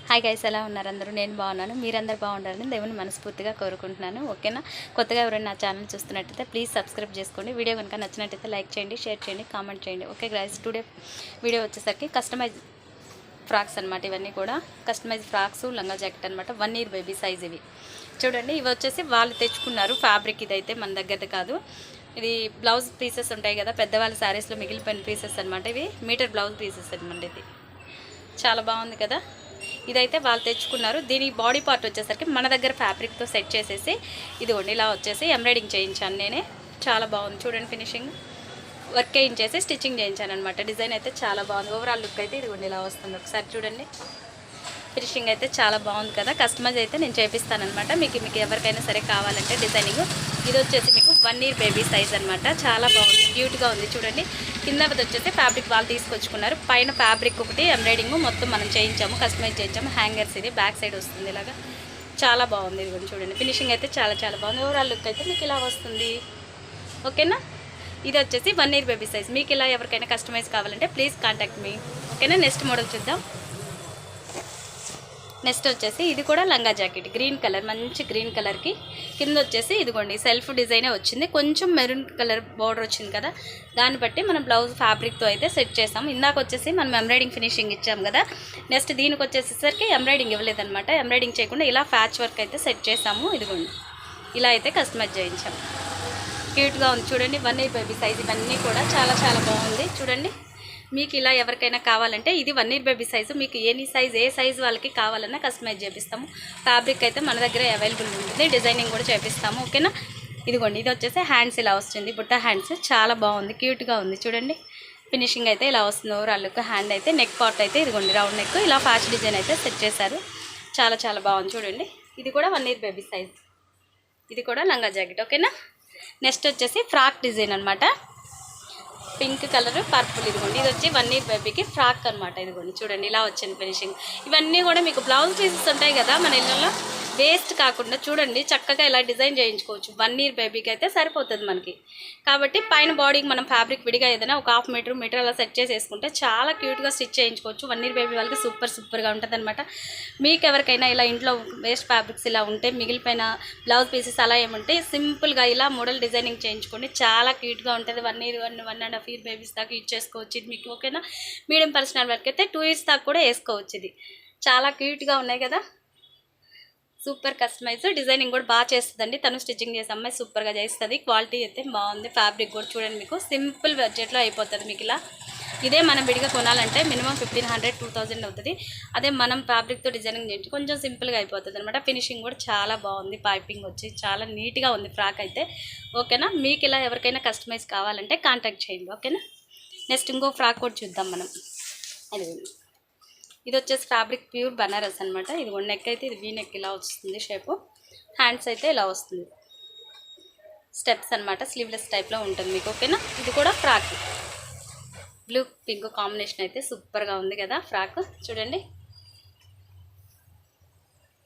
Hi guys, ఎలా ఉన్నారు అందరూ? నేను బాగున్నాను. మీరందరూ బాగుండాలని దేవుని మనస్ఫూర్తిగా కోరుకుంటున్నాను. ఓకేనా? కొత్తగా ఎవరైనా నా ఛానల్ చూస్తున్నట్టయితే ప్లీజ్ సబ్స్క్రైబ్ చేసుకోండి. వీడియో కనుక నచ్చినట్టయితే లైక్ చేయండి, షేర్ చేయండి, కామెంట్ చేయండి. ఓకే గైస్, టుడే వీడియో వచ్చేసరికి కస్టమైజ్ ఫ్రాక్స్ అనమాట. ఇవన్నీ కూడా కస్టమైజ్ ఫ్రాక్స్, లంగా జాకెట్ అనమాట. 1 year బేబీ సైజ్ ఇవి. చూడండి, ఇవి వచ్చేసి వాళ్ళు తెచ్చుకున్నారు ఫ్యాబ్రిక్. ఇదైతే మన దగ్గరది కాదు. ఇది బ్లౌజ్ పీసెస్ ఉంటాయి కదా, పెద్దవాళ్ళ శారీస్లో మిగిలిపోయిన పీసెస్ అనమాట. ఇవి మీటర్ బ్లౌజ్ పీసెస్ అనమాట. ఇది చాలా బాగుంది కదా. ఇదైతే వాళ్ళు తెచ్చుకున్నారు. దీని బాడీ పార్ట్ వచ్చేసరికి మన దగ్గర ఫ్యాబ్రిక్తో సెట్ చేసేసి ఇదిగోండి ఇలా వచ్చేసి ఎంబ్రాయిడింగ్ చేయించాను నేనే. చాలా బాగుంది చూడండి. ఫినిషింగ్ వర్క్ చేయించేసి స్టిచ్చింగ్ చేయించాను అనమాట. డిజైన్ అయితే చాలా బాగుంది. ఓవరాల్ లుక్ అయితే ఇదిగోండి ఇలా వస్తుంది. ఒకసారి చూడండి. ఫినిషింగ్ అయితే చాలా బాగుంది కదా. కస్టమైజ్ అయితే నేను చేపిస్తానమాట. మీకు ఎవరికైనా సరే కావాలంటే డిజైనింగ్. ఇది వచ్చేసి మీకు 1 year బేబీ సైజ్ అనమాట. చాలా బాగుంది, క్యూట్గా ఉంది చూడండి. కింద వచ్చేసి ఫ్యాబ్రిక్ వాళ్ళు తీసుకొచ్చుకున్నారు. పైన ఫ్యాబ్రిక్ ఒకటి ఎంబ్రాయిడింగ్ మొత్తం మనం చేయించాము, కస్టమైజ్ చేయించాము. హ్యాంగర్స్ ఇది బ్యాక్ సైడ్ వస్తుంది ఇలాగా. చాలా బాగుంది. ఇది కూడా చూడండి. ఫినిషింగ్ అయితే చాలా చాలా బాగుంది. ఓవరాల్ లుక్ అయితే మీకు ఇలా వస్తుంది. ఓకేనా? ఇది వచ్చేసి 1 year బేబీ సైజ్. మీకు ఇలా ఎవరికైనా కస్టమైజ్ కావాలంటే ప్లీజ్ కాంటాక్ట్ మీ. ఓకేనా? నెక్స్ట్ మోడల్ చూద్దాం. నెక్స్ట్ వచ్చేసి ఇది కూడా లంగా జాకెట్, గ్రీన్ కలర్, మంచి గ్రీన్ కలర్కి కింద వచ్చేసి ఇదిగోండి సెల్ఫ్ డిజైనే వచ్చింది. కొంచెం మెరూన్ కలర్ బార్డర్ వచ్చింది కదా, దాన్ని బట్టి మనం బ్లౌజ్ ఫ్యాబ్రిక్తో అయితే సెట్ చేసాం. ఇందాక వచ్చేసి మనం ఎంబ్రాయిడింగ్ ఫినిషింగ్ ఇచ్చాం కదా. నెక్స్ట్ దీనికి వచ్చేసరికి ఎంబ్రాయిడింగ్ ఇవ్వలేదన్నమాట. ఎంబ్రాయిడింగ్ చేయకుండా ఇలా ప్యాచ్ వర్క్ అయితే సెట్ చేసాము. ఇదిగోండి ఇలా అయితే కస్టమైజ్ చేయించాము. క్యూట్గా ఉంది చూడండి. 1 year బేబీ సైజ్. ఇవన్నీ కూడా చాలా చాలా బాగుంది చూడండి. మీకు ఇలా ఎవరికైనా కావాలంటే ఇది 1 year బేబీ సైజు. మీకు ఏ సైజు వాళ్ళకి కావాలన్నా కస్టమైజ్ చేపిస్తాము. ఫ్యాబ్రిక్ అయితే మన దగ్గర అవైలబుల్ ఉంటుంది. డిజైనింగ్ కూడా చేపిస్తాము. ఓకేనా? ఇదిగోండి ఇది వచ్చేసి హ్యాండ్స్ ఇలా వస్తుంది. బుట్ట హ్యాండ్స్ చాలా బాగుంది, క్యూట్గా ఉంది చూడండి. ఫినిషింగ్ అయితే ఇలా వస్తుంది. ఓవరాల్ హ్యాండ్ అయితే నెక్ పార్ట్ అయితే ఇదిగోండి రౌండ్ నెక్ ఇలా ఫ్యాష్ డిజైన్ అయితే సెట్ చేశారు. చాలా చాలా బాగుంది చూడండి. ఇది కూడా 1 year బేబీ సైజ్. ఇది కూడా లంగా జాకెట్. ఓకేనా? నెక్స్ట్ వచ్చేసి ఫ్రాక్ డిజైన్ అనమాట. Pink colour, purple. ఇదిగోండి ఇది వచ్చి 1 year బేబీకి ఫ్రాక్ అనమాట. ఇదిగోండి చూడండి ఇలా వచ్చింది ఫినిషింగ్. ఇవన్నీ కూడా మీకు బ్లౌజ్ పీసెస్ ఉంటాయి కదా మన ఇళ్ళలో, వేస్ట్ కాకుండా చూడండి చక్కగా ఇలా డిజైన్ చేయించుకోవచ్చు. 1 year బేబీకి అయితే సరిపోతుంది మనకి. కాబట్టి పైన బాడీకి మనం ఫ్యాబ్రిక్ విడిగా ఏదైనా ఒక 1/2 మీటర్ అలా సెట్ చేసేసుకుంటే చాలా క్యూట్గా స్టిచ్ చేయించుకోవచ్చు. 1 year బేబీ వాళ్ళకి సూపర్గా ఉంటుంది అనమాట. మీకు ఎవరికైనా ఇలా ఇంట్లో వేస్ట్ ఫ్యాబ్రిక్స్ ఇలా ఉంటే, మిగిలిపోయిన బ్లౌజ్ పీసెస్ అలా ఏముంటే సింపుల్గా ఇలా మోడల్ డిజైనింగ్ చేయించుకోండి. చాలా క్యూట్గా ఉంటుంది. 1 year 1.5 year బేబీస్ దాకా యూజ్ చేసుకోవచ్చు ఇది మీకు. ఓకేనా? మీడియం పర్సనల్ వరకు అయితే 2 years దాకా కూడా వేసుకోవచ్చు. ఇది చాలా క్యూట్గా ఉన్నాయి కదా. Super customise. డిజైనింగ్ కూడా బాగా చేస్తుందండి. తను స్టిచ్చింగ్ చేసే అమ్మాయి సూపర్గా చేస్తుంది. క్వాలిటీ అయితే బాగుంది. ఫ్యాబ్రిక్ కూడా చూడండి మీకు సింపుల్ బడ్జెట్లో అయిపోతుంది మీకు ఇలా. ఇదే మనం విడిగా కొనాలంటే మినిమం 1500-2000 అవుతుంది. అదే మనం ఫ్యాబ్రిక్తో డిజైనింగ్ చేయించి కొంచెం సింపుల్గా అయిపోతుంది అనమాట. ఫినిషింగ్ కూడా చాలా బాగుంది. పైపింగ్ వచ్చి చాలా నీట్గా ఉంది ఫ్రాక్ అయితే. ఓకేనా? మీకు ఇలా ఎవరికైనా కస్టమైజ్ కావాలంటే కాంటాక్ట్ చేయండి. ఓకేనా? నెక్స్ట్ ఇంకో ఫ్రాక్ కూడా చూద్దాం మనం. అది ఇది వచ్చేసి ఫ్యాబ్రిక్ ప్యూర్ బనారస్ అనమాట. ఇది నెక్ అయితే ఇది వీ నెక్ ఇలా వస్తుంది షేపు. హ్యాండ్స్ అయితే ఇలా వస్తుంది, స్టెప్స్ అనమాట. స్లీవ్లెస్ టైప్లో ఉంటుంది మీకు. ఓకేనా? ఇది కూడా ఫ్రాక్, బ్లూ పింక్ కాంబినేషన్ అయితే సూపర్గా ఉంది కదా. ఫ్రాక్ చూడండి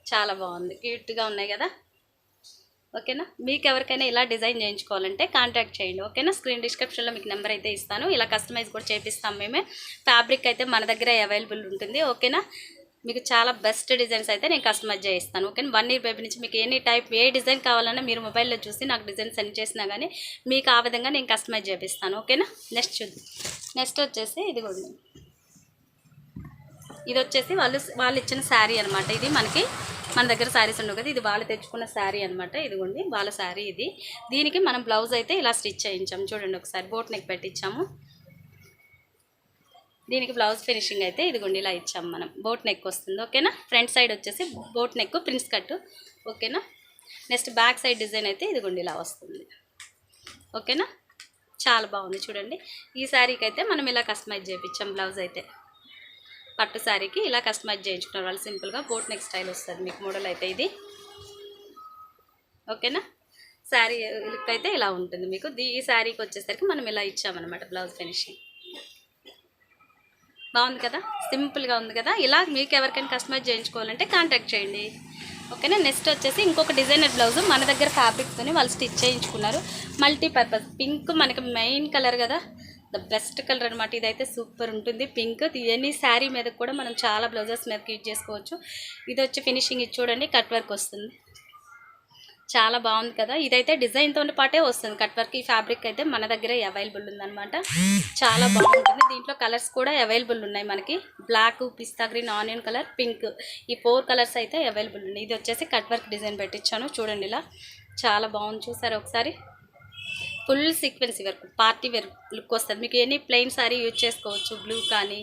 చాలా బాగుంది, క్యూట్గా ఉన్నాయి కదా. ఓకేనా? మీకు ఎవరికైనా ఇలా డిజైన్ చేయించుకోవాలంటే కాంటాక్ట్ చేయండి. ఓకేనా? స్క్రీన్ డిస్క్రిప్షన్లో మీకు నెంబర్ అయితే ఇస్తాను. ఇలా కస్టమైజ్ కూడా చేపిస్తాం మేమే. ఫ్యాబ్రిక్ అయితే మన దగ్గర అవైలబుల్ ఉంటుంది. ఓకేనా? మీకు చాలా బెస్ట్ డిజైన్స్ అయితే నేను కస్టమైజ్ చేయిస్తాను. ఓకేనా? 1 year బేబీ నుంచి మీకు ఏ డిజైన్ కావాలన్నా మీరు మొబైల్లో చూసి నాకు డిజైన్ సెండ్ చేసినా కానీ మీకు ఆ విధంగా నేను కస్టమైజ్ చేపిస్తాను. ఓకేనా? నెక్స్ట్ చూద్దాం. నెక్స్ట్ వచ్చేసి ఇదిగోండి, ఇది వచ్చేసి వాళ్ళు ఇచ్చిన శారీ అనమాట. ఇది మన దగ్గర శారీస్ ఉండవు కదా, ఇది వాళ్ళు తెచ్చుకున్న శారీ అనమాట. ఇదిగోండి వాళ్ళ శారీ ఇది. దీనికి మనం బ్లౌజ్ అయితే ఇలా స్టిచ్ చేయించాము చూడండి. ఒకసారి బోట్ నెక్ పెట్టించాము. దీనికి బ్లౌజ్ ఫినిషింగ్ అయితే ఇదిగోండి ఇలా ఇచ్చాము మనం. బోట్ నెక్ వస్తుంది. ఓకేనా? ఫ్రంట్ సైడ్ వచ్చేసి బోట్ నెక్ ప్రిన్స్ కట్. ఓకేనా? నెక్స్ట్ బ్యాక్ సైడ్ డిజైన్ అయితే ఇదిగోండి ఇలా వస్తుంది. ఓకేనా? చాలా బాగుంది చూడండి. ఈ శారీకి అయితే మనం ఇలా కస్టమైజ్ చేయించాం బ్లౌజ్ అయితే. పట్టు శారీకి ఇలా కస్టమైజ్ చేయించుకున్నారు వాళ్ళు సింపుల్గా. బోట్ నెక్ స్టైల్ వస్తుంది మీకు మోడల్ అయితే ఇది. ఓకేనా? శారీ లుక్ అయితే ఇలా ఉంటుంది మీకు. ఈ శారీకి వచ్చేసరికి మనం ఇలా ఇచ్చామన్నమాట బ్లౌజ్ ఫినిషింగ్. బాగుంది కదా, సింపుల్గా ఉంది కదా. ఇలా మీకు ఎవరికైనా కస్టమైజ్ చేయించుకోవాలంటే కాంటాక్ట్ చేయండి. ఓకేనా? నెక్స్ట్ వచ్చేసి ఇంకొక డిజైనర్ బ్లౌజ్ మన దగ్గర ఫ్యాబ్రిక్తోని వాళ్ళు స్టిచ్ చేయించుకున్నారు. మల్టీపర్పస్ పింక్ మనకి మెయిన్ కలర్ కదా, ద బెస్ట్ కలర్ అనమాట. ఇదైతే సూపర్ ఉంటుంది పింక్. ఎనీ శారీ మీద కూడా మనం చాలా బ్లౌజెస్ మీదకి యూజ్ చేసుకోవచ్చు. ఇది వచ్చి ఫినిషింగ్ ఇది చూడండి, కట్ వర్క్ వస్తుంది, చాలా బాగుంది కదా. ఇదైతే డిజైన్తో పాటే వస్తుంది కట్ వర్క్. ఈ ఫ్యాబ్రిక్ అయితే మన దగ్గర అవైలబుల్ ఉందన్నమాట, చాలా బాగుంటుంది. దీంట్లో కలర్స్ కూడా అవైలబుల్ ఉన్నాయి మనకి, బ్లాక్, పిస్తా గ్రీన్, ఆనియన్ కలర్, పింక్, ఈ 4 కలర్స్ అయితే అవైలబుల్ ఉన్నాయి. ఇది వచ్చేసి కట్ వర్క్ డిజైన్ పెట్టించాను చూడండి, ఇలా చాలా బాగుంది. చూసారు ఒకసారి, full sequence work, party wear look వస్తుంది మీకు. ఎనీ ప్లెయిన్ శారీ యూజ్ చేసుకోవచ్చు, బ్లూ కానీ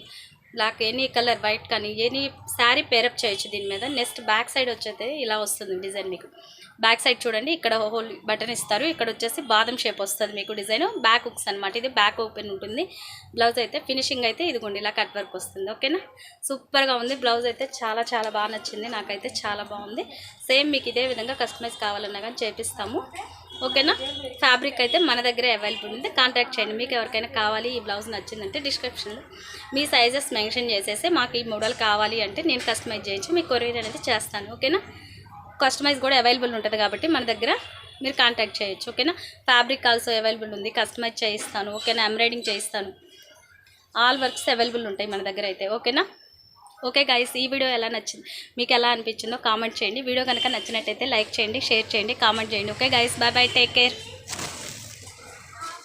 బ్లాక్, ఎనీ కలర్, వైట్ కానీ ఎనీ శారీ పేరప్ చేయొచ్చు దీని మీద. నెక్స్ట్ బ్యాక్ సైడ్ వచ్చేది ఇలా వస్తుంది డిజైన్ మీకు. బ్యాక్ సైడ్ చూడండి, ఇక్కడ హోల్ బటన్ ఇస్తారు, ఇక్కడ వచ్చేసి బాదం షేప్ వస్తుంది మీకు డిజైన్. బ్యాక్ హుక్స్ అనమాట, ఇది బ్యాక్ ఓపెన్ ఉంటుంది. బ్లౌజ్ అయితే ఫినిషింగ్ అయితే ఇదిగోండి ఇలా కట్ వర్క్ వస్తుంది. ఓకేనా, సూపర్గా ఉంది. బ్లౌజ్ అయితే చాలా చాలా బాగా నచ్చింది నాకైతే, చాలా బాగుంది. సేమ్ మీకు ఇదే విధంగా కస్టమైజ్ కావాలన్నా కానీ చేపిస్తాము. ఓకేనా, ఫ్యాబ్రిక్ అయితే మన దగ్గరే అవైలబుల్ ఉంది, కాంటాక్ట్ చేయండి. మీకు ఎవరికైనా కావాలి, ఈ బ్లౌజ్ నచ్చిందంటే డిస్క్రిప్షన్లో మీ సైజెస్ మెన్షన్ చేసేసి మాకు ఈ మోడల్ కావాలి అంటే నేను కస్టమైజ్ చేయించి మీకు కొరియర్ అనేది చేస్తాను. ఓకేనా, కస్టమైజ్ కూడా అవైలబుల్ ఉంటుంది కాబట్టి మన దగ్గర మీరు కాంటాక్ట్ చేయొచ్చు. ఓకేనా, ఫ్యాబ్రిక్ ఆల్సో అవైలబుల్ ఉంది, కస్టమైజ్ చేయిస్తాను. ఓకేనా, ఎంబ్రాయిడింగ్ చేయిస్తాను, ఆల్ వర్క్స్ అవైలబుల్ ఉంటాయి మన దగ్గర అయితే. ఓకేనా, ఓకే గైస్, ఈ వీడియో ఎలా నచ్చింది, మీకు ఎలా అనిపించిందో కామెంట్ చేయండి. వీడియో కనుక నచ్చినట్టయితే లైక్ చేయండి, షేర్ చేయండి, కామెంట్ చేయండి. Okay guys, bye bye, take care.